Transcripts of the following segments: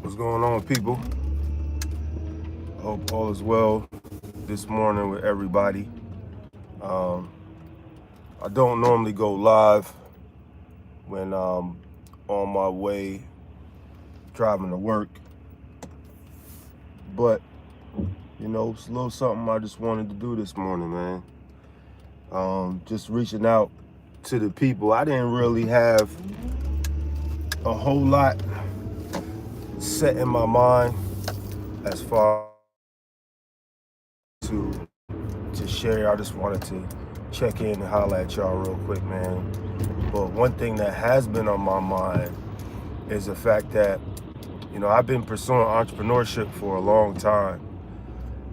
What's going on, people? Hope all is well this morning with everybody. Um, I don't normally go live when on my way driving to work, but it's a little something I just wanted to do this morning, man. Just reaching out to the people. I didn't really have a whole lot set in my mind as far to share. I just wanted to check in and holler at y'all real quick, man. But one thing that has been on my mind is the fact that, I've been pursuing entrepreneurship for a long time.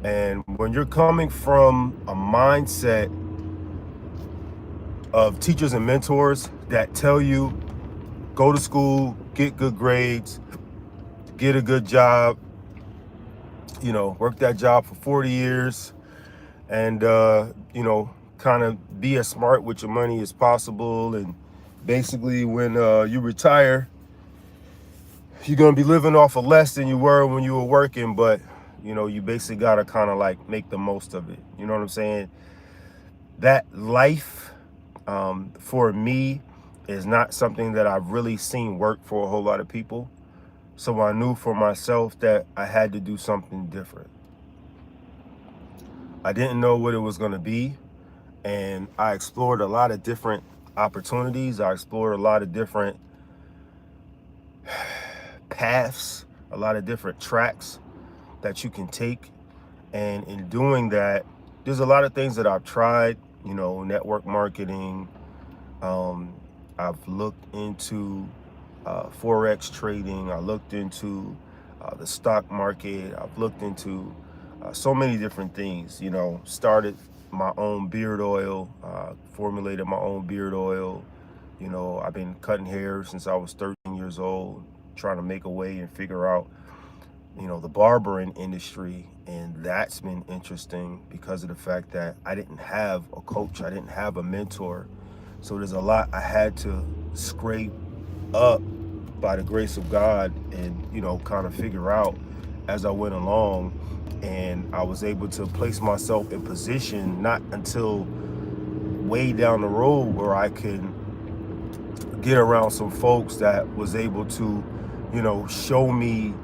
And when you're coming from a mindset of teachers and mentors that tell you, go to school, get good grades, get a good job, work that job for 40 years, and kind of be as smart with your money as possible. And basically when you retire, you're gonna be living off of less than you were when you were working, but you basically gotta kind of like make the most of it. You know what I'm saying? That life, for me, is not something that I've really seen work for a whole lot of people. So I knew for myself that I had to do something different. I didn't know what it was going to be, and I explored a lot of different opportunities. I explored a lot of different paths, a lot of different tracks that you can take. And in doing that, there's a lot of things that I've tried, network marketing. I've looked into Forex trading. I looked into the stock market. I've looked into so many different things, started my own beard oil, formulated my own beard oil. I've been cutting hair since I was 13 years old, trying to make a way and figure out, the barbering industry. And that's been interesting because of the fact that I didn't have a coach. I didn't have a mentor. So there's a lot I had to scrape up by the grace of God and, kind of figure out as I went along. And I was able to place myself in position not until way down the road where I could get around some folks that was able to, show me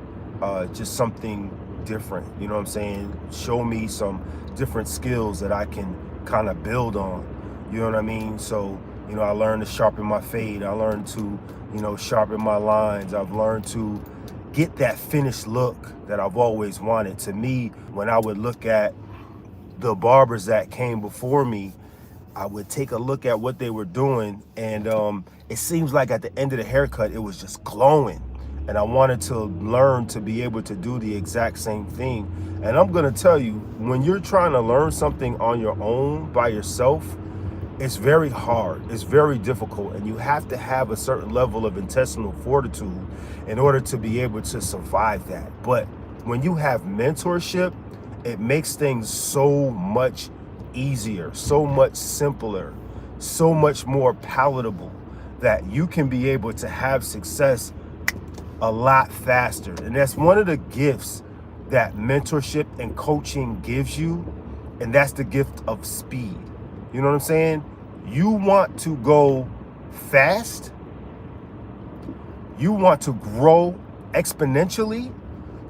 just something different. You know what I'm saying? Show me some different skills that I can kind of build on. You know what I mean? So, I learned to sharpen my fade. I learned to, sharpen my lines. I've learned to get that finished look that I've always wanted. To me, when I would look at the barbers that came before me, I would take a look at what they were doing, and it seems like at the end of the haircut, it was just glowing. And I wanted to learn to be able to do the exact same thing. And I'm gonna tell you, when you're trying to learn something on your own, by yourself, it's very hard, it's very difficult, and you have to have a certain level of intestinal fortitude in order to be able to survive that. But when you have mentorship, it makes things so much easier, so much simpler, so much more palatable, that you can be able to have success a lot faster. And that's one of the gifts that mentorship and coaching gives you, and that's the gift of speed. You know what I'm saying? You want to go fast. You want to grow exponentially.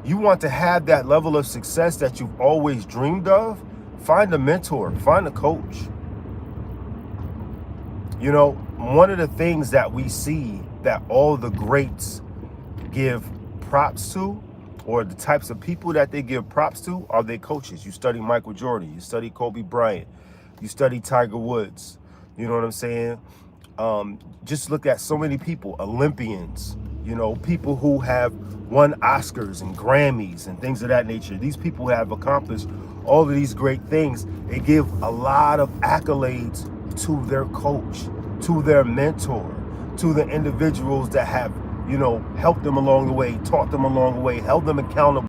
You want to have that level of success that you've always dreamed of. Find a mentor, find a coach. One of the things that we see that all the greats give props to, or the types of people that they give props to, are their coaches. You study Michael Jordan, you study Kobe Bryant, you study Tiger Woods. You know what I'm saying? Just look at so many people, Olympians, people who have won Oscars and Grammys and things of that nature. These people have accomplished all of these great things. They give a lot of accolades to their coach, to their mentor, to the individuals that have, helped them along the way, taught them along the way, held them accountable.